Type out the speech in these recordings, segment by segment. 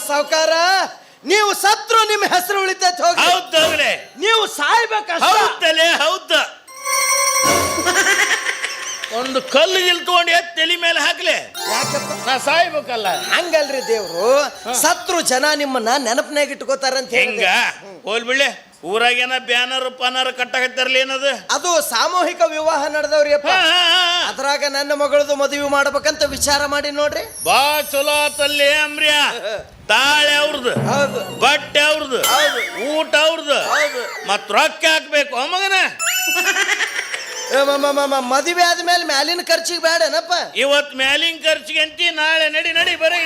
ಸಾವುಕಾರ ನೀವು ಸತ್ರು ನಿಮ್ಮ ಹೆಸರು ಉಳಿತೈತೆ ಹೋಗಿ. ಹೌದೌದ್ಲೆ ನೀವು ಸಾಯ್ಬೇಕಷ್ಟ. ಹೌದಲೆ ಹೌದ. ಒಂದು ಕಲ್ಲು ಗಿಲ್ತ್ಕೊಂಡು ತಲೆ ಮೇಲೆ ಹಾಕ್ಲೆ. ಯಾಕಪ್ಪ ನಾ ಸಾಯ್ಬೇಕಲ್ಲ. ಹಂಗಲ್ರಿ ದೇವ್ರು ಸತ್ರು ಜನ ನಿಮ್ಮನ್ನ ನೆನಪನಾಗ ಇಟ್ಕೋತಾರಂತ ಹೆಂಗ ಹೋಲ್ಬಿಡ್ಲೆ. ಊರಾಗೇನ ಬ್ಯಾನರ್ ಪಾನರ್ ಕಟ್ಟಾಕತ್ತಾರಲ್ಲ ಏನದು? ಅದು ಸಾಮೂಹಿಕ ವಿವಾಹ ನಡೆದವ್ರಿ ಅಪ್ಪ. ಅದ್ರಾಗ ನನ್ನ ಮಗಳದು ಮದುವೆ ಮಾಡ್ಬೇಕಂತ ವಿಚಾರ ಮಾಡಿ ನೋಡ್ರಿ. ಬಾ ಚಲೋ ಆತಲ್ಲಿ ಅಂಬ್ರಿಯ. ತಾಳೆ ಅವ್ರದ್ದು, ಹೌದು, ಬಟ್ಟೆ ಅವ್ರದ್ದು, ಊಟ ಅವ್ರದ್ದು, ಮತ್ ರೊಕ್ಕ ಹಾಕ್ಬೇಕು ಮಗನ. ಮದುವೆ ಆದ್ಮೇಲೆ ಮ್ಯಾಲಿನ ಖರ್ಚಿಗೆ ಬೇಡನಪ್ಪ. ಇವತ್ ಮ್ಯಾಲಿನ ಖರ್ಚಿಗೆ ಅಂತಿ, ನಾಳೆ ನಡಿ ನಡಿ ಬರೀ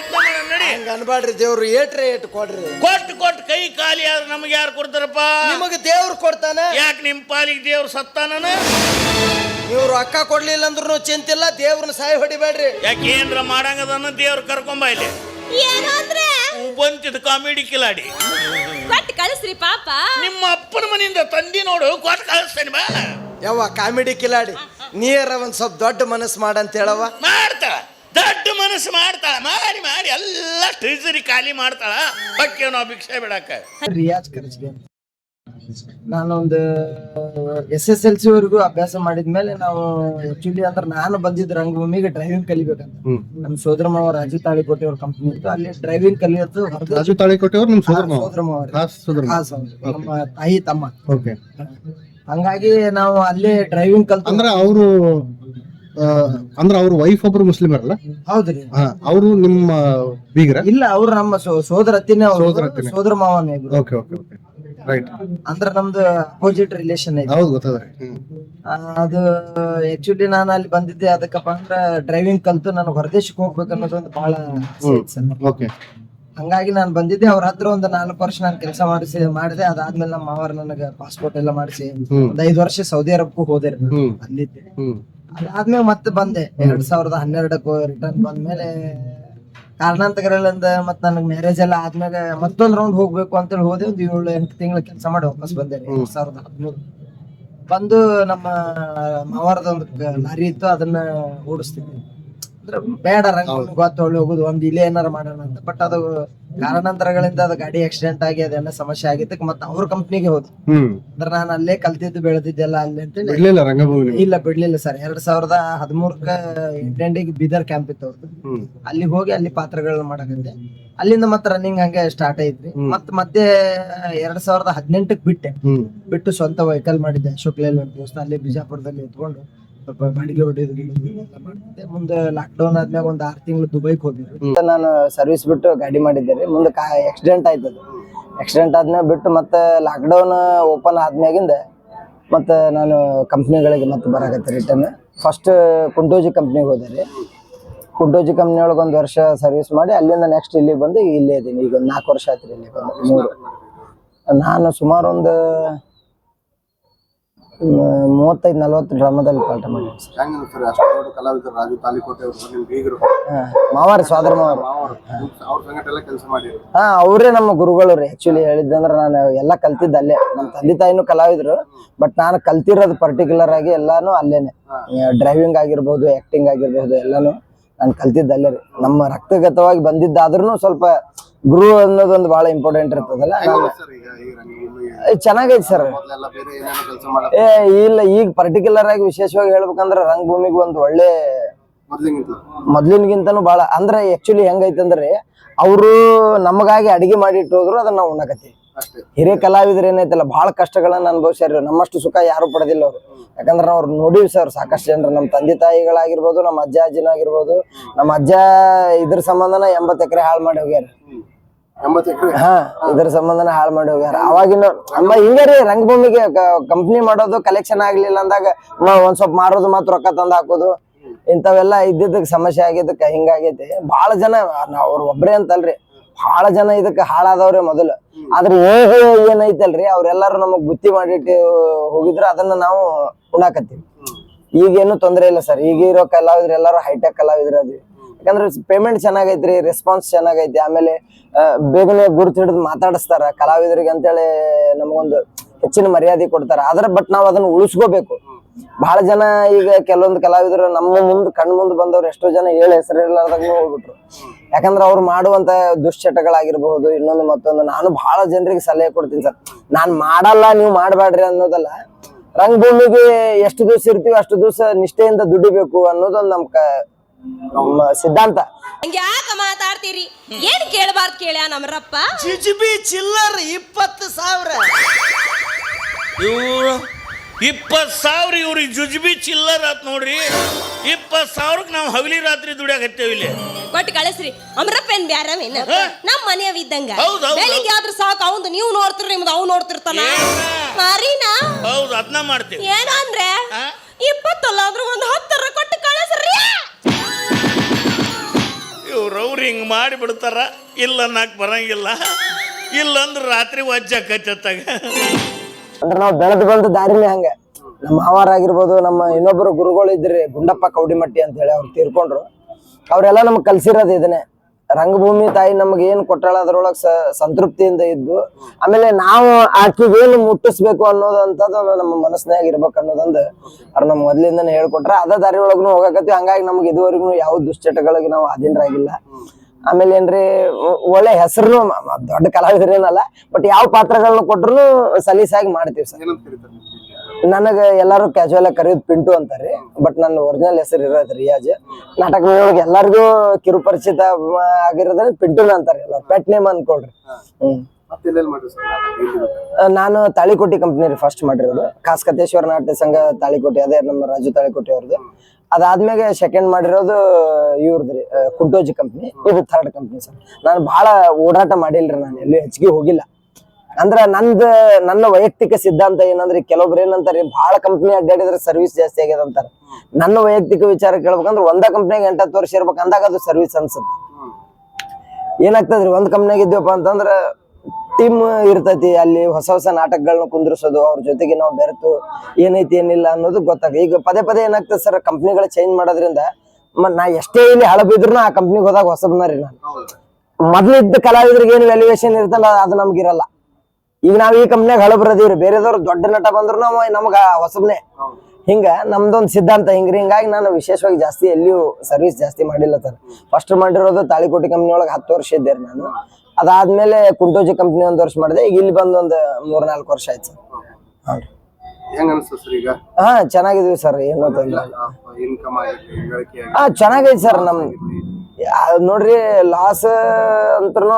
ನಡಿ. ಹಂಗ ಅನ್ಬಾಡ್ರಿ ದೇವ್ರು ಏಟ್ರೆ ಏಟ್ ಕೊಡ್ರಿ. ಕೊಟ್ಟು ಕೈ ಖಾಲಿ ಆದ್ರೆ ನಮ್ಗೆ ಯಾರು ಕೊಡ್ತಾರಪ್ಪ? ನಿಮಗೆ ದೇವ್ರು ಕೊಡ್ತಾನ. ಯಾಕೆ ನಿಮ್ ಪಾಲಿಗೆ ದೇವ್ರು ಸತ್ತಾನ? ನೀವು ರೊಕ್ಕ ಕೊಡ್ಲಿಲ್ಲ ಅಂದ್ರೂ ಚಿಂತಿಲ್ಲ, ದೇವ್ರನ್ನ ಸಾಯಿ ಹೊಡಿಬೇಡ್ರಿ. ಯಾಕೆ ಏನ್ರ ಮಾಡಂಗದನ್ನ ದೇವ್ರು ಕರ್ಕೊಂಬ ಇಲ್ಲಿ. ಬಂತಿದ್ ಕಾಮಿಡಿ ಕಿಲಾಡಿ ಕೊಟ್ಟು ಕಳಿಸ್ರಿ ಪಾಪ. ನಿಮ್ಮ ಅಪ್ಪನ ಮನೆಯಿಂದ ತಂದಿ ನೋಡು, ಕೊಟ್ಟು ಕಳಿಸ್ತೇನೆ ಬಾ. ಯಾವ ಕಾಮಿಡಿ ಕಿಲಾಡಿ ನೀರ ಒಂದ್ ಸ್ವಲ್ಪ ದೊಡ್ಡ ಮನಸ್ಸು ಮಾಡಂತ ಹೇಳವ. ಮಾಡ್ತಾಳ, ದೊಡ್ಡ ಮನಸ್ಸು ಮಾಡ್ತಾಳ. ಮಾಡಿ ಮಾಡಿ ಎಲ್ಲ ಟ್ರೆಜರಿ ಖಾಲಿ ಮಾಡ್ತಾಳ. ಬಕ್ಕೆ ನಾವು ಭಿಕ್ಷೆ ಬಿಡಾಕ. ರಿಯಾಜ್ ಖರ್ಚಿಗೆ ನಾನೊಂದು SSLC ವರೆಗೂ ಅಭ್ಯಾಸ ಮಾಡಿದ್ಮೇಲೆ ನಾವು ಆಕ್ಚುಲಿ ಅಂದ್ರೆ ನಾನು ಬಂದಿದ್ದು ರಂಗಭೂಮಿಗೆ ಡ್ರೈವಿಂಗ್ ಕಲಿಬೇಕಂತ. ನಮ್ಮ ಸೋದರ ಮಾವ ರಾಜು ತಾಳಿಕೋಟೆ ಅವ್ರ ಕಂಪ್ನಿ ಇತ್ತು, ಅಲ್ಲಿ ಡ್ರೈವಿಂಗ್ ಕಲಿಯೋದು. ರಾಜು ತಾಳಿಕೋಟೆ ಅವ್ರು ನಿಮ್ಮ ಸೋದರ ನಮ್ಮ ತಾಯಿ ತಮ್ಮ. ಓಕೆ. ಹಂಗಾಗಿ ನಾವು ಅಲ್ಲೇ ಡ್ರೈವಿಂಗ್ ಕಲ್ತು. ಅಂದ್ರೆ ಅವರು ಅವ್ರ ವೈಫ್ ಒಬ್ರು ಮುಸ್ಲಿಂ ಅಲ್ಲ? ಹೌದ್ರಿ. ಅವರು ನಿಮ್ಮ ಬೀಗ್ರ? ಇಲ್ಲ, ಅವ್ರು ನಮ್ಮ ಸೋದರ ಅತ್ತಿನೇ, ಸೋದರ ಮಾವನೇ. Okay okay okay, right. ಅಂದ್ರೆ ನಮ್ದು ಅಪೋಸಿಟ್ ರಿಲೇಷನ್ ಐತಿ. ಹೌದು, ಗೊತ್ತಾದ್ರಿ. ಅದು ಆಕ್ಚುಲಿ ನಾನು ಅಲ್ಲಿ ಬಂದಿದ್ದೆ ಅದಕ್ಕಪ್ಪ ಅಂದ್ರೆ ಡ್ರೈವಿಂಗ್ ಕಲ್ತು ನಾನು ಹೊರದೇಶಕ್ಕೆ ಹೋಗ್ಬೇಕು ಅನ್ನೋದು ಒಂದು ಬಹಳ ಓಕೆ. ಹಂಗಾಗಿ ನಾನು ಬಂದಿದ್ದೆ. ಅವ್ರ ಹತ್ರ ಒಂದು 4 ವರ್ಷ ನಾನು ಕೆಲಸ ಮಾಡಿದೆ. ಅದಾದ್ಮೇಲೆ ನಮ್ಮ ಮಾವರು ನನಗೆ ಪಾಸ್ಪೋರ್ಟ್ ಎಲ್ಲ ಮಾಡಿಸಿ ಒಂದ್ 5 ವರ್ಷ ಸೌದಿ ಅರಬ್ಗೂ ಹೋದೆ, ಅಲ್ಲಿದ್ದೆ. ಅದಾದ್ಮೇಲೆ ಮತ್ತೆ ಬಂದೆ 2012 ರಿಟರ್ನ್ ಬಂದ್ಮೇಲೆ ಕಾರಣಾಂತರಗಳಿಂದ ಮತ್ತೆ ನನಗೆ ಮ್ಯಾರೇಜ್ ಎಲ್ಲ ಆದ್ಮೇಲೆ ಮತ್ತೊಂದ್ ರೌಂಡ್ ಹೋಗ್ಬೇಕು ಅಂತೇಳಿ ಹೋದೆ. ಒಂದು 7-8 ತಿಂಗಳ ಕೆಲಸ ಮಾಡಿ ವಾಪಸ್ ಬಂದೆ 2013. ಬಂದು ನಮ್ಮ ಮಾವಾರದ ಒಂದು ಲಾರಿ ಇತ್ತು, ಅದನ್ನ ಓಡಿಸ್ತಿದ್ವಿ. ಅಂದ್ರೆ ಬೇಡ ರಂಗಭೂಮಿ ಗೊತ್ತೊಳ್ಳಿ ಹೋಗುದು, ಒಂದು ಇಲ್ಲೇ ಏನಾರ ಮಾಡೋಣ ಅಂತ. ಬಟ್ ಅದು ಕಾರಣಾಂತರಗಳಿಂದ ಅದು ಗಾಡಿ ಆಕ್ಸಿಡೆಂಟ್ ಆಗಿ ಅದೆಲ್ಲ ಸಮಸ್ಯೆ ಆಗಿದ್ದಕ್ಕೆ ಮತ್ತೆ ಅವ್ರ ಕಂಪ್ನಿಗೆ ಹೋದ್. ಅಂದ್ರೆ ನಾನು ಅಲ್ಲೇ ಕಲ್ತಿದ್ದು ಬೆಳೆದಿದ್ದೆಲ್ಲ ಅಲ್ಲಿ ಅಂತೇಳಿ ಇಲ್ಲ ಬಿಡ್ಲಿಲ್ಲ ಸರ್. 2013 ಎಂಡಿಗೆ ಬೀದರ್ ಕ್ಯಾಂಪ್ ಇತ್ತು ಅವ್ರದ್ದು. ಅಲ್ಲಿ ಹೋಗಿ ಅಲ್ಲಿ ಪಾತ್ರಗಳನ್ನ ಮಾಡಕಂತೆ. ಅಲ್ಲಿಂದ ಮತ್ತೆ ರನ್ನಿಂಗ್ ಹಂಗೆ ಸ್ಟಾರ್ಟ್ ಐತ್ರಿ. ಮತ್ತೆ 2018 ಬಿಟ್ಟು ಸ್ವಂತ ವೆಹಿಕಲ್ ಮಾಡಿದ್ದೆ. ಅಶೋಕ್ ಲೇಲ್ಯಾಂಡ್ ದೋಸ್ತ ಅಲ್ಲೇ ಬಿಜಾಪುರದಲ್ಲಿ ಎತ್ಕೊಂಡು ಸ್ವಲ್ಪ ಬಾಡಿಗೆ ಹೊಡೆಯೋದು ಮಾಡಿದ್ದೆ. ಮುಂದೆ ಲಾಕ್ಡೌನ್ ಆದ್ಮ್ಯಾಗ ಒಂದ್ 6 ತಿಂಗಳು ದುಬೈಗೆ ಹೋಗಿದ್ವಿ. ನಾನು ಸರ್ವಿಸ್ ಬಿಟ್ಟು ಗಾಡಿ ಮಾಡಿದ್ದೆ ರೀ. ಮುಂದೆ ಆಕ್ಸಿಡೆಂಟ್ ಆಯ್ತದ. ಆಕ್ಸಿಡೆಂಟ್ ಆದ್ಮೇಲೆ ಬಿಟ್ಟು ಮತ್ತೆ ಲಾಕ್ಡೌನ್ ಓಪನ್ ಆದ್ಮ್ಯಾಗಿಂದ ಮತ್ತೆ ನಾನು ಕಂಪ್ನಿಗಳಿಗೆ ಮತ್ತೆ ಬರಾಕತ್ತೆ ರಿಟರ್ನ್. ಫಸ್ಟ್ ಕುಂಟೋಜಿ ಕಂಪ್ನಿಗೆ ಹೋದೆ ರೀ. ಕುಂಟೋಜಿ ಕಂಪ್ನಿ ಒಳಗೆ 1 ವರ್ಷ ಸರ್ವಿಸ್ ಮಾಡಿ ಅಲ್ಲಿಂದ ನೆಕ್ಸ್ಟ್ ಇಲ್ಲಿ ಬಂದು ಇಲ್ಲೇ ಇದೀನಿ. ಈಗ 4 ವರ್ಷ ಆಯ್ತು ಇಲ್ಲಿ ಬಂದು. 3 ನಾನು ಸುಮಾರು ಒಂದು 35-40 ಡ್ರಾಮಾದಲ್ಲಿ ಪಾಠ ಮಾಡಿ. ಮಾವಾರಿ ಸೋದರ ಮಾವಾರಿ. ಅವರೇ ನಮ್ಮ ಗುರುಗಳು ರೀ. ಆಕ್ಚುಲಿ ಹೇಳಿದ್ದಂದ್ರೆ ನಾನು ಎಲ್ಲ ಕಲ್ತಿದ್ದ ಅಲ್ಲೇ. ನಮ್ಮ ತಂದೆ ತಾಯಿನೂ ಕಲಾವಿದ್ರು, ಬಟ್ ನಾನು ಕಲ್ತಿರೋದು ಪರ್ಟಿಕ್ಯುಲರ್ ಆಗಿ ಎಲ್ಲಾನು ಅಲ್ಲೇನೆ. ಡ್ರೈವಿಂಗ್ ಆಗಿರ್ಬೋದು, ಆಕ್ಟಿಂಗ್ ಆಗಿರ್ಬೋದು, ಎಲ್ಲಾನು ನಾನು ಕಲ್ತಿದ್ದಲ್ಲೇ ರೀ. ನಮ್ಮ ರಕ್ತಗತವಾಗಿ ಬಂದಿದ್ದಾದ್ರೂ ಸ್ವಲ್ಪ ಗುರು ಅನ್ನೋದೊಂದು ಬಹಳ ಇಂಪಾರ್ಟೆಂಟ್ ಇರ್ತದಲ್ಲ. ಚೆನ್ನಾಗೈತಿ ಸರ್. ಇಲ್ಲ, ಈಗ ಪರ್ಟಿಕ್ಯುಲರ್ ಆಗಿ ವಿಶೇಷವಾಗಿ ಹೇಳ್ಬೇಕಂದ್ರೆ ರಂಗಭೂಮಿಗೆ ಒಂದು ಒಳ್ಳೆ ಮೊದ್ಲಿನ್ಗಿಂತನೂ ಬಹಳ ಅಂದ್ರೆ ಆಕ್ಚುಲಿ ಹೆಂಗೈತಂದ್ರೆ ಅವರು ನಮಗಾಗಿ ಅಡಿಗೆ ಮಾಡಿಟ್ಟು ಹೋದ್ರು ಅದನ್ನ ನಾವು ಉಣ್ಣಕತ್ತೀವಿ. ಹಿರಿಯ ಕಲಾವಿದ್ರು ಏನೈತಲ್ಲ ಬಹಳ ಕಷ್ಟಗಳನ್ನ ಅನುಭವಿಸ್ಯಾರ. ನಮ್ಮಷ್ಟು ಸುಖ ಯಾರು ಪಡೆದಿಲ್ಲ ಅವ್ರು. ಯಾಕಂದ್ರೆ ನಾವು ನೋಡಿವಿ ಸರ್ ಸಾಕಷ್ಟು ಜನರು. ನಮ್ಮ ತಂದೆ ತಾಯಿಗಳಾಗಿರ್ಬೋದು, ನಮ್ಮ ಅಜ್ಜ ಅಜ್ಜಿನಾಗಿರ್ಬೋದು. ನಮ್ಮ ಅಜ್ಜ ಇದ್ರ ಸಂಬಂಧನ 80 ಎಕರೆ ಹಾಳು ಮಾಡಿ ಹೋಗ್ಯಾರ. ಇದ್ರ ಸಂಬಂಧನ ಹಾಳು ಮಾಡಿ ಹೋಗ್ಯಾರ. ಅವಾಗಿನ ಹಿಂಗೆ ರೀ ರಂಗಭೂಮಿಗೆ ಕಂಪ್ನಿ ಮಾಡೋದು, ಕಲೆಕ್ಷನ್ ಆಗ್ಲಿಲ್ಲ ಅಂದಾಗ ಒಂದ್ ಸ್ವಲ್ಪ ಮಾರೋದು, ಮಾತ್ರ ರೊಕ್ಕ ತಂದು ಹಾಕೋದು, ಇಂಥವೆಲ್ಲ ಇದ್ದಿದ್ದಕ್ಕೆ ಸಮಸ್ಯೆ ಆಗಿದ್ದಕ್ಕೆ ಹಿಂಗಾಗೈತಿ. ಬಹಳ ಜನ ಅವ್ರು ಒಬ್ರೇ ಅಂತಲ್ರಿ, ಬಹಳ ಜನ ಇದಕ್ಕೆ ಹಾಳಾದವ್ರೆ ಮೊದಲು. ಆದ್ರೆ ಏನೈತಲ್ರಿ ಅವ್ರೆಲ್ಲಾರು ನಮಗ್ ಬುತ್ತಿ ಮಾಡಿಟ್ಟು ಹೋಗಿದ್ರ ಅದನ್ನ ನಾವು ಉಣ್ಣಾಕತ್ತೀವಿ. ಈಗೇನು ತೊಂದ್ರೆ ಇಲ್ಲ ಸರ್. ಈಗ ಇರೋ ಕಲಾವಿದ್ರು ಎಲ್ಲಾರು ಹೈಟೆಕ್ ಕಲಾವಿದ್ರು ಅದ್ವಿ. ಯಾಕಂದ್ರೆ ಪೇಮೆಂಟ್ ಚೆನ್ನಾಗೈತ್ರಿ, ರೆಸ್ಪಾನ್ಸ್ ಚೆನ್ನಾಗೈತಿ. ಆಮೇಲೆ ಬೇಗನೆ ಗುರುತು ಹಿಡಿದು ಮಾತಾಡಿಸ್ತಾರ ಕಲಾವಿದರಿಗೆ ಅಂತೇಳಿ ನಮಗೊಂದು ಹೆಚ್ಚಿನ ಮರ್ಯಾದೆ ಕೊಡ್ತಾರ. ಆದ್ರೆ ಬಟ್ ನಾವ್ ಅದನ್ನ ಉಳಿಸ್ಕೋಬೇಕು. ಬಹಳ ಜನ ಈಗ ಕೆಲವೊಂದು ಕಲಾವಿದರು ನಮ್ಮ ಕಣ್ಣು ಮುಂದೆ ಬಂದವ್ರು ಎಷ್ಟೋ ಜನ ಹೇಳಿ ಹೆಸರಿಲ್ಲಾರ್ದಾಗ ಹೋಗ್ಬಿಟ್ರು. ಯಾಕಂದ್ರೆ ಅವ್ರು ಮಾಡುವಂತ ದುಶ್ಚಟಗಳಾಗಿರ್ಬಹುದು, ಇನ್ನೊಂದು ಮತ್ತೊಂದು. ನಾನು ಬಹಳ ಜನರಿಗೆ ಸಲಹೆ ಕೊಡ್ತೀನಿ ಸರ್, ನಾನ್ ಮಾಡಲ್ಲ ನೀವು ಮಾಡ್ಬೇಡ್ರಿ ಅನ್ನೋದಲ್ಲ. ರಂಗಭೂಮಿಗೆ ಎಷ್ಟು ದಿವಸ ಇರ್ತೀವಿ ಅಷ್ಟು ದಿವಸ ನಿಷ್ಠೆಯಿಂದ ದುಡಿಬೇಕು ಅನ್ನೋದೊಂದು ನಮ್ಮ ಸಿದ್ಧಾಂತ. ಹಂಗೆ ಯಾಕ ಮಾತಾಡ್ತೀರಿ? ಏನ್ ಕೇಳಬಾರ್ದು ಕೇಳ್ಯ ನಮ್ರಪ್ಪ. ಜಿಜಿಬಿ ಚಿಲ್ಲರ್ 20,000. ಇವ್ರು 20,000 ಇವ್ರಿಗೆ ಜುಜ್ಬಿ ಚಿಲ್ಲರ್ ಆತ್ ನೋಡ್ರಿ. 20,000ಕ್ಕೆ ನಾವು ಹಗಲಿ ರಾತ್ರಿ ದುಡಿಯಾಕತ್ತೇವೆ ಇಲ್ಲಿ. ಕೊಟ್ಟು ಕಳಿಸ್ರಿ. ಅಮ್ರಪ್ಪ ಏನ್ ಬ್ಯಾರವೇನ? ನಮ್ ಮನೆಯವ್ ಇದ್ದಂಗ. ಹೌದ್ ಹೌದ್ ಬೆಳಿಗ್ಗೆ ಆದ್ರೂ ಸಾಕು ಅವಂದು ನೀವು ನೋಡ್ತಿರಿ, ನಿಮ್ದು ಅವ್ ನೋಡ್ತಿರ್ತಾನ. ಮಾರಿನಾ? ಹೌದು, ಅದನ್ನ ಮಾಡ್ತೇವೆ. ಏನ ಅಂದ್ರೆ 20 ಅಲ್ಲ ಆದ್ರೂ ಒಂದು 10 ಕೊಟ್ಟು ಕಳಿಸ್ರಿ. ಇವ್ರವ್ರು ಹಿಂಗ್ ಮಾಡಿ ಬಿಡ್ತಾರ. ಇಲ್ಲ ಅನ್ನಕ್ ಬರಂಗಿಲ್ಲ. ಇಲ್ಲಂದ್ರೆ ರಾತ್ರಿ ವಜ್ಜಾಕತ್ತಾಗ. ಅಂದ್ರೆ ನಾವು ಬೆಳೆದು ಬಂದ ದಾರಿನೇ ಹಂಗ. ನಮ್ಮ ಮಾವಾರಾಗಿರ್ಬೋದು, ನಮ್ಮ ಇನ್ನೊಬ್ಬರು ಗುರುಗಳು ಇದ್ರಿ, ಗುಂಡಪ್ಪ ಕೌಡಿಮಟ್ಟಿ ಅಂತ ಹೇಳಿ, ಅವ್ರು ತೀರ್ಕೊಂಡ್ರು. ಅವರೆಲ್ಲ ನಮ್ಗೆ ಕಲ್ಸಿರೋದು ಇದನ್ನೇ. ರಂಗಭೂಮಿ ತಾಯಿ ನಮ್ಗೆ ಏನ್ ಕೊಟ್ಟಾಳ ಅದ್ರೊಳಗೆ ಸಂತೃಪ್ತಿಯಿಂದ ಇದ್ದು, ಆಮೇಲೆ ನಾವು ಆಕಿಗೆ ಏನು ಮುಟ್ಟಿಸ್ಬೇಕು ಅನ್ನೋದಂಥದ್ದು ನಮ್ಮ ಮನಸ್ಸಿನಾಗ ಇರ್ಬೇಕು ಅನ್ನೋದೊಂದು ಅವ್ರು ನಮ್ ಮೊದ್ಲಿಂದನೇ ಹೇಳ್ಕೊಟ್ರ. ಅದ ದಾರಿ ಒಳಗೂ ಹೋಗಕತ್ತೀವಿ. ಹಂಗಾಗಿ ನಮ್ಗೆ ಇದುವರೆಗೂ ಯಾವ ದುಶ್ಚಟಗಳಿಗೆ ನಾವು ಅಧೀನರಾಗಿಲ್ಲ. ಆಮೇಲೆ ಏನ್ರಿ ಒಳ್ಳೆ ಹೆಸರು, ದೊಡ್ಡ ಕಲಾವಿದರೇನಲ್ಲ, ಬಟ್ ಯಾವ ಪಾತ್ರಗಳನ್ನ ಕೊಟ್ರು ಸಲೀಸಾಗಿ ಮಾಡ್ತೀವಿ ಸರ್. ನನಗ ಎಲ್ಲಾರು ಕ್ಯಾಶುವಲ್ ಆಗಿ ಕರೆಯೋದು ಪಿಂಟು ಅಂತಾರ್ರಿ, ಬಟ್ ನನ್ನ ಒರಿಜಿನಲ್ ಹೆಸರು ಇರೋದು ರಿಯಾಜ್. ನಾಟಕ ಒಳಗೆ ಎಲ್ಲರಿಗೂ ಕಿರುಪರಿಚಿತ ಆಗಿರೋದ್ರೆ ಪಿಂಟುನ ಅಂತಾರೆ, ಎಲ್ಲಾರು ಪೆಟ್ ನೇಮ್ ಅನ್ಕೊಳ್ರಿ. ನಾನು ತಾಳಿಕೋಟಿ ಕಂಪ್ನಿ ರೀ ಫಸ್ಟ್ ಮಾಡಿರೋದು. ಕಾಸ್ಕತೇಶ್ವರ ನಾಟ್ಯ ಸಂಘ ತಾಳಿಕೋಟಿ, ಅದೇ ನಮ್ಮ ರಾಜು ತಾಳಿಕೋಟಿ ಅವ್ರದ್ದು. ಅದಾದ್ಮೇಲೆ ಸೆಕೆಂಡ್ ಮಾಡಿರೋದು ಇವ್ರದ್ರಿ ಕುಂಟೋಜಿ ಕಂಪ್ನಿ, ಇದು ಥರ್ಡ್ ಕಂಪ್ನಿ ಸರ್. ನಾನು ಬಹಳ ಓಡಾಟ ಮಾಡಿಲ್ರಿ, ನಾನು ಎಲ್ಲಿ ಹೆಚ್ಚಿಗೆ ಹೋಗಿಲ್ಲ. ಅಂದ್ರ ನನ್ನ ವೈಯಕ್ತಿಕ ಸಿದ್ಧಾಂತ ಏನಂದ್ರೆ, ಕೆಲವೊಬ್ರು ಏನಂತಾರೆ ಬಹಳ ಕಂಪ್ನಿ ಅಡ್ಡಾಡಿದ್ರೆ ಸರ್ವಿಸ್ ಜಾಸ್ತಿ ಆಗ್ಯದ ಅಂತಾರೆ. ನನ್ನ ವೈಯಕ್ತಿಕ ವಿಚಾರ ಕೇಳ್ಬೇಕಂದ್ರೆ ಒಂದ ಕಂಪ್ನಿಯಾಗ 8-10 ವರ್ಷ ಇರ್ಬೇಕು ಅಂದಾಗ ಅದು ಸರ್ವಿಸ್ ಅನ್ಸುತ್ತೆ. ಏನಾಗ್ತದ್ರಿ, ಒಂದ್ ಕಂಪ್ನಿಯಾಗ ಇದ್ದೀವಪ್ಪ ಅಂತಂದ್ರ ಟೀಮ್ ಇರ್ತೈತಿ, ಅಲ್ಲಿ ಹೊಸ ಹೊಸ ನಾಟಕಗಳನ್ನ ಕುಂದ್ರಿಸೋದು, ಅವ್ರ ಜೊತೆಗೆ ನಾವು ಬೆರೆತು ಏನೈತಿ ಏನಿಲ್ಲ ಅನ್ನೋದು ಗೊತ್ತಾಗ. ಈಗ ಪದೇ ನಗ್ತದೆ ಸರ್, ಕಂಪ್ನಿಗಳ ಚೇಂಜ್ ಮಾಡೋದ್ರಿಂದ ನಾ ಎಷ್ಟೇ ಇಲ್ಲಿ ಹಳಬಿದ್ರು ಆ ಕಂಪ್ನಿಗೆ ಹೋದಾಗ ಹೊಸಬ್ನರಿ. ನಾನು ಮೊದ್ಲಿದ್ದ ಕಲಾವಿದ್ರಿಗೆ ಏನು ವ್ಯಾಲ್ಯೂಯೇಷನ್ ಇರ್ತಲ್ಲ ಅದು ನಮ್ಗಿರಲ್ಲ. ಈಗ ನಾವ್ ಈ ಕಂಪ್ನಿಯಾಗ ಹಳಬ್ರದೀವ್ರಿ, ಬೇರೆದವ್ರು ದೊಡ್ಡ ನಟ ಬಂದ್ರು ನಮಗ ಹೊಸಬ್ನೇ. ಹಿಂಗ ನಮ್ದೊಂದು ಸಿದ್ಧಾಂತ ಹಿಂಗ್ರಿ. ಹಿಂಗಾಗಿ ನಾನು ವಿಶೇಷವಾಗಿ ಜಾಸ್ತಿ ಎಲ್ಲಿಯೂ ಸರ್ವಿಸ್ ಜಾಸ್ತಿ ಮಾಡಿಲ್ಲ ಸರ್. ಫಸ್ಟ್ ಮಾಡಿರೋದು ತಾಳಿಕೋಟಿ ಕಂಪ್ನಿ ಒಳಗೆ 10 ವರ್ಷ ಇದ್ದೆ ನಾನು. ಅದಾದ್ಮೇಲೆ ಕುಂಟೋಜಿ ಕಂಪ್ನಿ 1 ವರ್ಷ ಮಾಡಿದೆ. ಈಗ ಇಲ್ಲಿ ಬಂದು ಒಂದು 3-4 ವರ್ಷ ಆಯ್ತು ಸರ್. ಹಾ ಚೆನ್ನಾಗಿದ್ವಿ ಸರ್, ಏನೋ ತೊಂದ್ರೆ ಚೆನ್ನಾಗೈತಿ ಸರ್. ನೋಡ್ರಿ ಲಾಸ್ ಅಂತೂ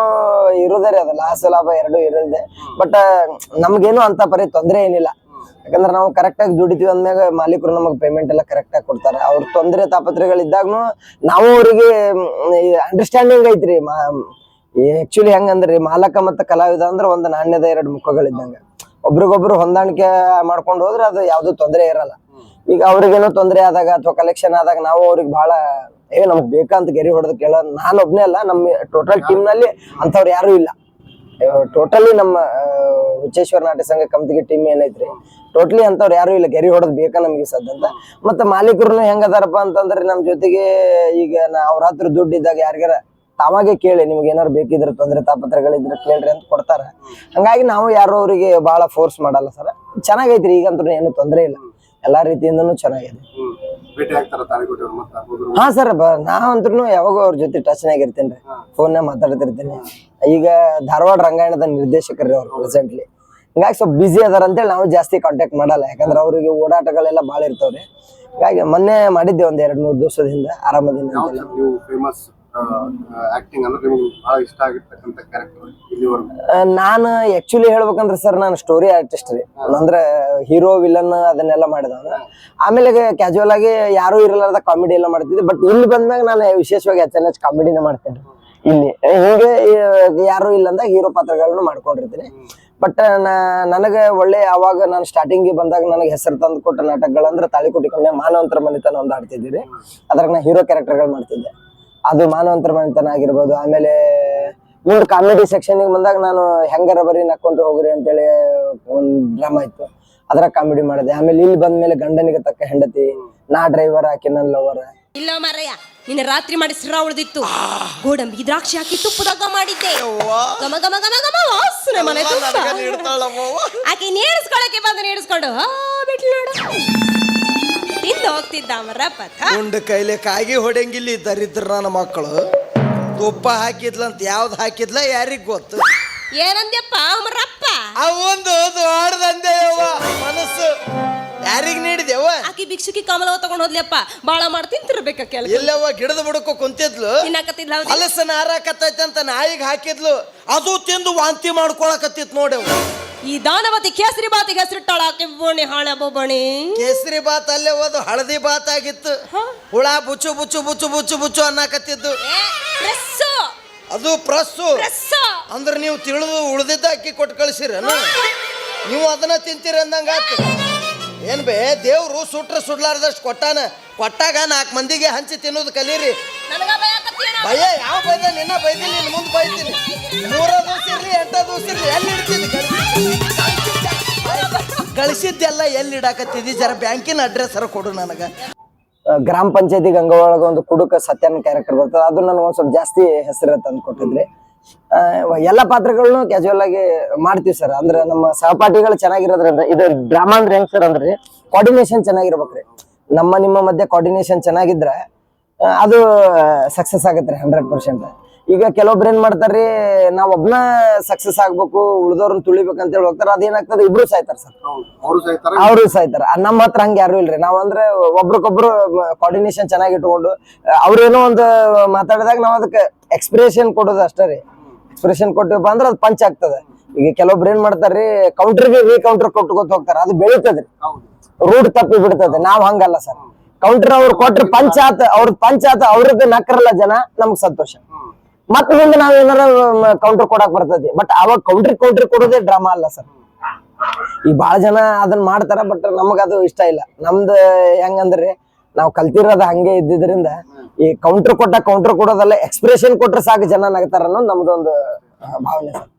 ಇರೋದೇ ರೀ, ಅದು ಲಾಸ್ ಲಾಭ ಎರಡು ಇರೋದೆ. ಬಟ್ ನಮ್ಗೇನು ಅಂತ ಪರಿ ತೊಂದರೆ ಏನಿಲ್ಲ. ಯಾಕಂದ್ರೆ ನಾವು ಕರೆಕ್ಟ್ ಆಗಿ ದುಡಿತೀವಿ ಅಂದ್ಮ್ಯಾಗ ಮಾಲೀಕರು ನಮಗೆ ಪೇಮೆಂಟ್ ಎಲ್ಲ ಕರೆಕ್ಟ್ ಆಗಿ ಕೊಡ್ತಾರೆ. ಅವ್ರ ತೊಂದರೆ ತಾಪತ್ರೆಗಳಿದ್ದಾಗ್ನು ನಾವು ಅವ್ರಿಗೆ ಅಂಡರ್ಸ್ಟ್ಯಾಂಡಿಂಗ್ ಐತ್ರಿ. ಆಕ್ಚುಲಿ ಹೆಂಗಂದ್ರಿ, ಮಾಲಕ ಮತ್ತು ಕಲಾವಿದ ಅಂದ್ರೆ ಒಂದು ನಾಣ್ಯದ 2 ಮುಖಗಳಿದ್ದಂಗ. ಒಬ್ರಿಗೊಬ್ರು ಹೊಂದಾಣಿಕೆ ಮಾಡ್ಕೊಂಡು ಹೋದ್ರೆ ಅದು ಯಾವ್ದು ತೊಂದರೆ ಇರಲ್ಲ. ಈಗ ಅವ್ರಿಗೇನೋ ತೊಂದರೆ ಆದಾಗ ಅಥವಾ ಕಲೆಕ್ಷನ್ ಆದಾಗ ನಾವು ಅವ್ರಿಗೆ ಬಹಳ ನಮ್ಗೆ ಬೇಕಂತ ಗೆರಿ ಹೊಡೆದು ಕೇಳೋದು ನಾನು ಒಬ್ನೇ ಅಲ್ಲ, ನಮ್ಮ ಟೋಟಲ್ ಟೀಮ್ ನಲ್ಲಿ ಅಂತವ್ರು ಯಾರು ಇಲ್ಲ. ಟೋಟಲಿ ನಮ್ಮ ಹುಚ್ಚೇಶ್ವರ ನಾಟ್ಯ ಸಂಘ ಕಮ್ತಿಗೆ ಟೀಮ್ ಏನೈತ್ರಿ, ಟೋಟಲಿ ಅಂತವ್ರು ಯಾರು ಇಲ್ಲ, ಗೆರಿ ಹೊಡೆದ್ ಬೇಕಾ ನಮ್ಗೆ ಸದ್ದಂತ. ಮತ್ತೆ ಮಾಲೀಕರು ಹೆಂಗದಾರಪ್ಪ ಅಂತಂದ್ರೆ ನಮ್ ಜೊತೆಗೆ ಈಗ ಅವ್ರ ಹತ್ರ ದುಡ್ಡು ಇದ್ದಾಗ ಯಾರಿಗಾರ ತಾವಾಗೆ ಕೇಳಿ, ನಿಮ್ಗೆ ಏನಾರು ಬೇಕಿದ್ರೆ ತೊಂದರೆ ತಾಪತ್ರಗಳಿದ್ರೆ ಕೇಳ್ರಿ ಅಂತ ಕೊಡ್ತಾರ. ಹಂಗಾಗಿ ನಾವು ಯಾರು ಅವರಿಗೆ ಬಹಳ ಫೋರ್ಸ್ ಮಾಡಲ್ಲ ಸರ್. ಚೆನ್ನಾಗೈತ್ರಿ, ಈಗಂತೂ ಏನು ತೊಂದರೆ ಇಲ್ಲ, ಎಲ್ಲಾ ರೀತಿಯಿಂದನೂ ಚೆನ್ನಾಗಿದೆ. ಹಾ ಸರ್, ನಾವಂತ್ರು ಯಾವಾಗ ಅವ್ರ ಜೊತೆ ಟಚ್ನಾಗ ಇರ್ತೇನ್ರಿ, ಫೋನ್ ಮಾತಾಡ್ತಿರ್ತೇನೆ. ಈಗ ಧಾರವಾಡ ರಂಗಾಯಣದ ನಿರ್ದೇಶಕರು ಅವ್ರು ಪ್ರೆಸೆಂಟ್ಲಿ. ಹಿಂಗಾಗಿ ಸ್ವಲ್ಪ ಬಿಸಿ ಅದಾರ ಅಂತೇಳಿ ನಾವು ಜಾಸ್ತಿ ಕಾಂಟ್ಯಾಕ್ಟ್ ಮಾಡಲ್ಲ, ಯಾಕಂದ್ರೆ ಅವ್ರಿಗೆ ಓಡಾಟಗಳೆಲ್ಲ ಭಾಳ ಇರ್ತಾವ್ರಿ. ಹಿಂಗಾಗಿ ಮೊನ್ನೆ ಮಾಡಿದ್ದೆ 1-2-3 ದಿವಸದ ಹಿಂದೆ ಆರಾಮದಿಂದ. ನಾನು ಆಕ್ಚುಲಿ ಹೇಳ್ಬೇಕಂದ್ರೆ ಸರ್, ನಾನು ಸ್ಟೋರಿ ಆರ್ಟಿಸ್ಟ್ ರೀ. ಅಂದ್ರೆ ಹೀರೋ ವಿಲನ್ ಅದನ್ನೆಲ್ಲ ಮಾಡಿದವನು. ಆಮೇಲೆ ಕ್ಯಾಜುವಲ್ ಆಗಿ ಯಾರು ಇರಲಾರ್ದ ಕಾಮಿಡಿ ಎಲ್ಲ ಮಾಡ್ತಿದ್ದೆ. ಬಟ್ ಇಲ್ಲಿ ಬಂದ್ಮ್ಯಾಗ ನಾನು ವಿಶೇಷವಾಗಿ ಹೆಚ್ಚು ಕಾಮಿಡಿನ ಮಾಡ್ತೇನೆ. ಇಲ್ಲಿ ಹೀಗೆ ಯಾರು ಇಲ್ಲ ಅಂದಾಗ ಹೀರೋ ಪಾತ್ರಗಳನ್ನು ಮಾಡ್ಕೊಂಡಿರ್ತೀನಿ. ಬಟ್ ನನಗೆ ಒಳ್ಳೆ ಅವಾಗ ನಾನು ಸ್ಟಾರ್ಟಿಂಗ್ ಬಂದಾಗ ನನಗೆ ಹೆಸರು ತಂದು ಕೊಟ್ಟ ನಾಟಕಗಳಂದ್ರೆ ತಾಳಿಕೋಟಿ ಕಂಪ್ನಿ ಮಾನವಂತರ ಮನೆತನ ಒಂದು ಆಡ್ತಿದ್ದೀರಿ. ಅದ್ರಾಗ ನಾ ಹೀರೋ ಕ್ಯಾರೆಕ್ಟರ್ಗಳು ಮಾಡ್ತಿದ್ದೆ. ಅದು ಮಾನವಂತರ ಮನೆತನ ಆಗಿರ್ಬೋದು. ಆಮೇಲೆ ಮುಂದೆ ಕಾಮಿಡಿ ಸೆಕ್ಷನ್ಗೆ ಬಂದಾಗ ನಾನು ಹೆಂಗಾರ ಬರೀ ನಕ್ಕೊಂತ ಹೋಗ್ರಿ ಅಂತೇಳಿ ಒಂದು ಡ್ರಾಮಾ ಇತ್ತು, ಅದ್ರಾಗ ಕಾಮಿಡಿ ಮಾಡಿದೆ. ಆಮೇಲೆ ಇಲ್ಲಿ ಬಂದ್ಮೇಲೆ ಗಂಡನಿಗೆ ತಕ್ಕ ಹೆಂಡತಿ, ನಾ ಡ್ರೈವರ್ ಆಕಿ ನನ್ನ ಲವರ್. ಇಲ್ಲ ಮಾರಯ್ಯ, ನಿನ್ನ ರಾತ್ರಿ ಮಾಡಿ ಸಿರಾ ಉಳಿದಿತ್ತು. ಗೋಡಂಬಿ ದ್ರಾಕ್ಷಿ ಹಾಕಿ ತುಪ್ಪದಾಗ ಮಾಡಿದ್ದೆ. ಗಮ ಗಮ ಗಮ ಗಮ ವಾಸನೆ ಮನೆ ತುಂಬ. ಆಕೆ ನೇಡಿಸ್ಕೊಳಕ್ಕೆ ಬಂದು ನೇಡಿಸ್ಕೊಂಡು ಬಿಟ್ಲು ನೋಡು. ಮಾಡ್ತಿದ್ದ ಮರಪ್ಪ ಗುಂಡ ಕೈಲಿ ಕಾಗಿ ಹೊಡೆಂಗಿಲ್ಲ ಈ ದರಿದ್ರ ನನ್ನ ಮಕ್ಕಳು. ತುಪ್ಪ ಹಾಕಿದ್ಲಂತ ಯಾವ್ದು ಹಾಕಿದ್ಲ ಯಾರಿಗ್ ಗೊತ್ತು. ಏನಂದ್ಯಪ್ಪ ಮರಪ್ಪ? ಅವೊಂದು ದೊಡ್ಡದಂದೆ ಯವ್ವ ಮನಸ್ಸು. ಯಾರಿಗ್ ನೀಡಿದೆವ? ಆಕಿ ಭಿಕ್ಷುಕಿ ಕಮಲವ ತಗೊಂಡ್ ಹೋದ್ಲಪ್ಪ. ಬಾಳ ಮಾಡಿ ತಿಂತಿರ್ಬೇಕ ಕೆಲ. ಇಲ್ಲವ್ವ ಗಿಡದ ಬುಡಕ್ಕೂ ಕುಂತಿದ್ಲು. ತಿನ್ನಕತ್ತಿದ್ಲ ಹಲಸನ ಹಾರಾಕತ್ತೈತೆ ಅಂತ ನಾಯಿಗ್ ಹಾಕಿದ್ಲು. ಅದು ತಿಂದು ವಾಂತಿ ಮಾಡ್ಕೊಳಕತ್ತಿತ್ ನೋಡವ್. ಈ ದಾನವತಿ ಕೇಸರಿ ಬಾತಿಗೆ ಹೆಸರಿಟ್ಟಾಳ. ಆಕೆ ಬೋಣಿ ಹಾಳ ಬೋಬಣಿ. ಕೇಸರಿ ಬಾತ್ ಅಲ್ಲೇ ಹೋದು ಹಳದಿ ಬಾತ್ ಆಗಿತ್ತು. ಹುಳ ಬುಚ್ಚು ಬುಚ್ಚು ಬುಚ್ಚು ಬುಚ್ಚು ಬುಚ್ಚು ಅನ್ನಕತ್ತಿದ್ದು. ಅದು ಪ್ರಸ್ಸು ಅಂದ್ರೆ ನೀವು ತಿಳಿದು ಉಳ್ದಿದ್ದ ಅಕ್ಕಿ ಕೊಟ್ಟು ಕಳಿಸಿರನು. ನೀವು ಅದನ್ನ ತಿಂತೀರ ಅಂದಂಗ ಆತು. ಏನ್ ಬೇ ದೇವ್ರು ಸುಟ್ರ ಸುಡ್ಲಾರ್ದಷ್ಟು ಕೊಟ್ಟಾಗ 4 ಮಂದಿಗೆ ಹಂಚಿ ತಿನ್ನೋದು ಕಲೀರಿ. ಭಯ ಯಾವ ಬೈದ ನಿನ್ನ ಬೈದಿಲ್ಲ, ನಿನ್ನ ಮುಂದೆ ಬೈತೀನಿ. 3 ದಿವಸ ಇರ್ಲಿ 8 ದಿವಸ ಇರ್ಲಿ ಎಲ್ಲಿ ಇಡ್ತೀನಿ ಗಳಿಸಿದ್ದೆಲ್ಲ ಎಲ್ಲಿ ಇಡಾಕತ್ತಿದ್ದಿ? ಜರ ಬ್ಯಾಂಕಿನ ಅಡ್ರೆಸ್ ಕೊಡು ನನಗ. ಗ್ರಾಮ ಪಂಚಾಯತಿ ಗಂಗಾ ಒಳಗ ಒಂದು ಕುಡುಕ ಸತ್ಯನ ಕ್ಯಾರೆಕ್ಟರ್ ಬರ್ತದೆ. ಅದು ನನಗೆ ಒಂದ್ ಸ್ವಲ್ಪ ಜಾಸ್ತಿ ಹೆಸರು ತಂದು ಕೊಟ್ಟಿದ್ರಿ. ಎಲ್ಲ ಪಾತ್ರಗಳನ್ನ ಕ್ಯಾಶುವಲ್ ಆಗಿ ಮಾಡ್ತೀವಿ ಸರ್. ಅಂದ್ರೆ ನಮ್ಮ ಸಹಪಾಠಿಗಳು ಚೆನ್ನಾಗಿರೋದ್ರಿಂದ ಇದು ಡ್ರಾಮಾ ಅಂದ್ರೆ ಹೆಂಗ್ ಸರ್ ಅಂದ್ರೆ ಕೋಆರ್ಡಿನೇಷನ್ ಚೆನ್ನಾಗಿರ್ಬೇಕ್ರಿ. ನಿಮ್ಮ ಮಧ್ಯೆ ಕೋಆರ್ಡಿನೇಷನ್ ಚೆನ್ನಾಗಿದ್ರೆ ಅದು ಸಕ್ಸಸ್ ಆಗತ್ರಿ 100%. ಈಗ ಕೆಲವೊಬ್ರು ಏನ್ ಮಾಡ್ತಾರ್ರಿ, ನಾವ್ ಒಬ್ನ ಸಕ್ಸಸ್ ಆಗ್ಬೇಕು ಉಳ್ದವ್ರನ್ನ ತುಳಿಬೇಕಂತ ಹೇಳಿ ಹೋಗ್ತಾರ. ಅದೇನಾಗ್ತದೆ, ಇಬ್ರು ಸಾಯ್ತಾರ ಸರ್. ಅವ್ರು ಸಾಯ್ತಾರ. ನಮ್ಮ ಹತ್ರ ಹಂಗ ಯಾರು ಇಲ್ರಿ. ನಾವ್ ಅಂದ್ರೆ ಒಬ್ರಿಗೊಬ್ರು ಕೋಆರ್ಡಿನೇಷನ್ ಚೆನ್ನಾಗಿ ಇಟ್ಕೊಂಡು ಅವ್ರೇನೋ ಒಂದು ಮಾತಾಡಿದಾಗ ನಾವ್ ಅದಕ್ಕೆ ಎಕ್ಸ್ಪ್ರೆಷನ್ ಕೊಡೋದು ಅಷ್ಟೇ ರೀ. ಎಕ್ಸ್ಪ್ರೆಷನ್ ಕೊಟ್ಟಿವಪ್ಪ ಅಂದ್ರೆ ಅದು ಪಂಚ್ ಆಗ್ತದೆ. ಈಗ ಕೆಲವೊಬ್ರು ಏನ್ ಮಾಡ್ತಾರ್ರಿ, ಕೌಂಟರ್ಗೆ ಕೌಂಟರ್ ಕೊಟ್ಕೋತ ಹೋಗ್ತಾರ. ಅದು ಬೆಳೀತದ್ರಿ, ರೂಟ್ ತಪ್ಪಿ ಬಿಡ್ತದೆ. ನಾವ್ ಹಂಗಲ್ಲ ಸರ್. ಕೌಂಟರ್ ಅವ್ರು ಕೊಟ್ರೆ ಪಂಚ್ ಆತ, ಅವ್ರದ್ದು ನಕ್ಕರಲ್ಲ ಜನ, ನಮ್ಗ್ ಸಂತೋಷ. ಮತ್ತ ಮುಂದೆ ನಾವ್ ಏನಾರ ಕೌಂಟರ್ ಕೊಡಕ್ ಬರ್ತದೆ. ಬಟ್ ಅವಾಗ ಕೌಂಟರ್ ಕೊಡೋದೇ ಡ್ರಾಮಾ ಅಲ್ಲ ಸರ್. ಈ ಬಾಳ ಜನ ಅದನ್ನ ಮಾಡ್ತಾರ, ಬಟ್ ನಮಗ ಅದು ಇಷ್ಟ ಇಲ್ಲ. ನಮ್ದು ಹೆಂಗಂದ್ರಿ, ನಾವ್ ಕಲ್ತಿರೋದ ಹಂಗೆ ಇದ್ದಿದ್ರಿಂದ ಈ ಕೌಂಟರ್ ಕೊಡೋದಲ್ಲ, ಎಕ್ಸ್ಪ್ರೆಷನ್ ಕೊಟ್ರೆ ಸಾಕು ಜನ ನಗ್ತಾರ ಅನ್ನೋದು ನಮ್ದೊಂದು ಭಾವನೆ ಸರ್.